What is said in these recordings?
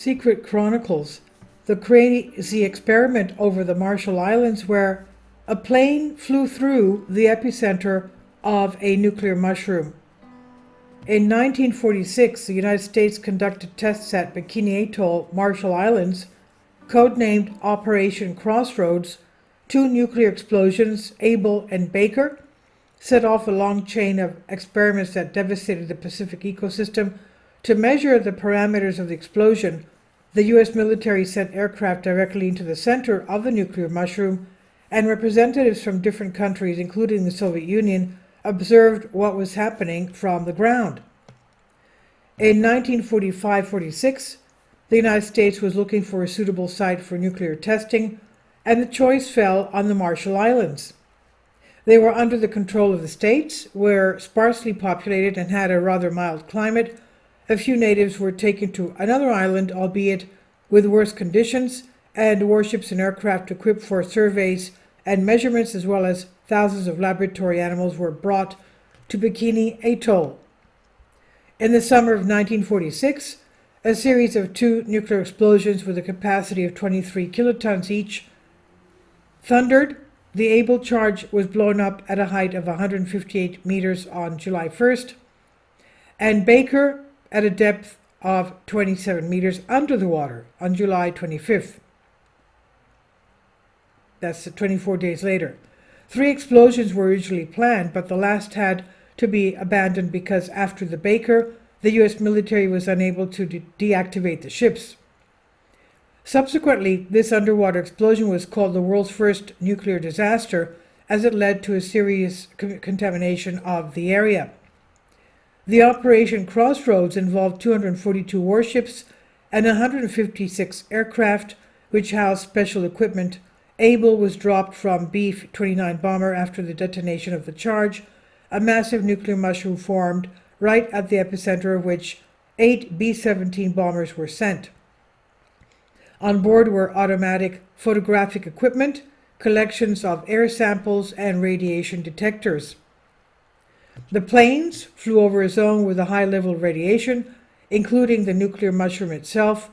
Secret Chronicles, the crazy experiment over the Marshall Islands where a plane flew through the epicenter of a nuclear mushroom. In 1946, the United States conducted tests at Bikini Atoll, Marshall Islands, codenamed Operation Crossroads. 2 nuclear explosions, Able and Baker, set off a long chain of experiments that devastated the Pacific ecosystem. To measure the parameters of the explosion, the U.S. military sent aircraft directly into the center of the nuclear mushroom, and representatives from different countries, including the Soviet Union, observed what was happening from the ground. In 1945-46, the United States was looking for a suitable site for nuclear testing, and the choice fell on the Marshall Islands. They were under the control of the States, were sparsely populated and had a rather mild climate. A few natives were taken to another island, albeit with worse conditions, and warships and aircraft equipped for surveys and measurements, as well as thousands of laboratory animals, were brought to Bikini Atoll. In the summer of 1946, a series of 2 nuclear explosions with a capacity of 23 kilotons each thundered. The Able charge was blown up at a height of 158 meters on July 1st, and Baker at a depth of 27 meters under the water on July 25th. That's 24 days later. 3 explosions were originally planned, but the last had to be abandoned because after the Baker, the U.S. military was unable to deactivate the ships. Subsequently, this underwater explosion was called the world's first nuclear disaster, as it led to a serious contamination of the area. The Operation Crossroads involved 242 warships and 156 aircraft, which housed special equipment. Able was dropped from B-29 bomber after the detonation of the charge. A massive nuclear mushroom formed right at the epicenter of which 8 B-17 bombers were sent. On board were automatic photographic equipment, collections of air samples, and radiation detectors. The planes flew over a zone with a high level of radiation, including the nuclear mushroom itself.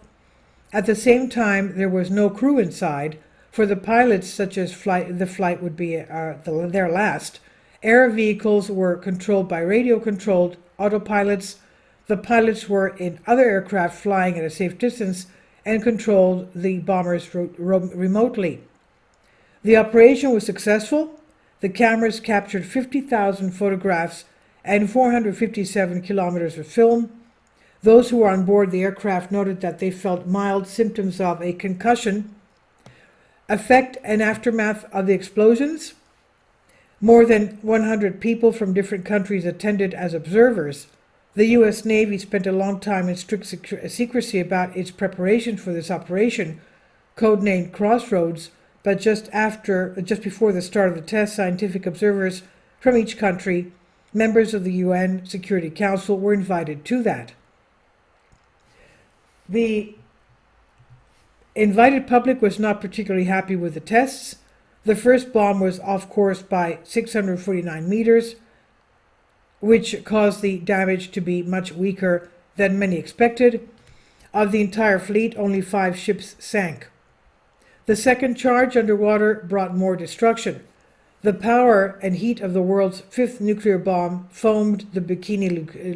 At the same time, there was no crew inside. For the pilots, such as the flight would be their last, air vehicles were controlled by radio-controlled autopilots. The pilots were in other aircraft flying at a safe distance and controlled the bombers remotely. The operation was successful. The cameras captured 50,000 photographs and 457 kilometers of film. Those who were on board the aircraft noted that they felt mild symptoms of a concussion. Effect and aftermath of the explosions. More than 100 people from different countries attended as observers. The U.S. Navy spent a long time in strict secrecy about its preparation for this operation, codenamed Crossroads, but just before the start of the test, scientific observers from each country, members of the UN Security Council, were invited to that. The invited public was not particularly happy with the tests. The first bomb was off course by 649 meters, which caused the damage to be much weaker than many expected. Of the entire fleet, only 5 ships sank. The second charge underwater brought more destruction. The power and heat of the world's 5th nuclear bomb foamed the Bikini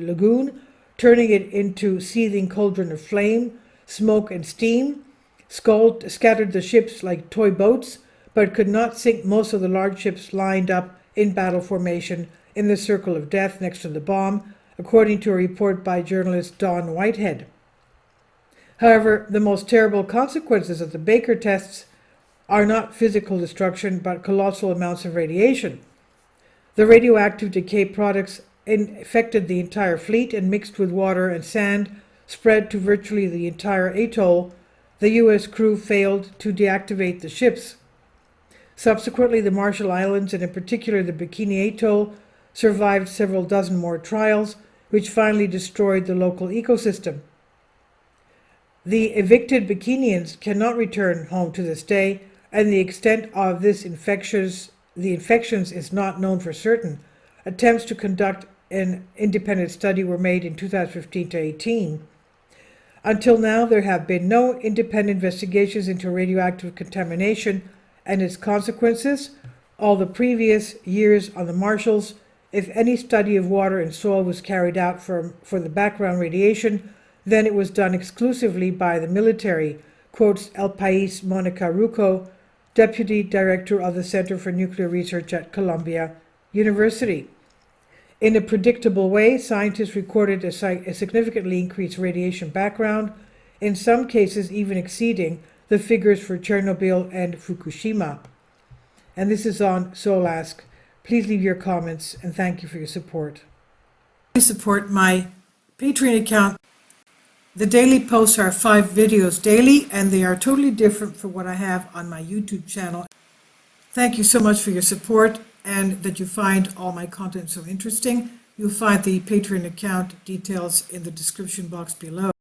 Lagoon, turning it into seething cauldron of flame, smoke, and steam. Scattered the ships like toy boats, but could not sink most of the large ships lined up in battle formation in the circle of death next to the bomb, according to a report by journalist Don Whitehead. However, the most terrible consequences of the Baker tests are not physical destruction, but colossal amounts of radiation. The radioactive decay products infected the entire fleet and mixed with water and sand, spread to virtually the entire atoll. The U.S. crew failed to deactivate the ships. Subsequently, the Marshall Islands, and in particular the Bikini Atoll, survived several dozen more trials, which finally destroyed the local ecosystem. The evicted Bikinians cannot return home to this day, and the extent of the infections is not known for certain. Attempts to conduct an independent study were made in 2015 to 18. Until now, there have been no independent investigations into radioactive contamination and its consequences. All the previous years on the Marshalls, if any study of water and soil was carried out for the background radiation, then it was done exclusively by the military, quotes El País Monica Rucco, Deputy Director of the Center for Nuclear Research at Columbia University. In a predictable way, scientists recorded a significantly increased radiation background, in some cases even exceeding the figures for Chernobyl and Fukushima. And this is on Soul Ask. Please leave your comments, and thank you for your support. Please support my Patreon account. The daily posts are 5 videos daily, and they are totally different from what I have on my YouTube channel. Thank you so much for your support and that you find all my content so interesting. You'll find the Patreon account details in the description box below.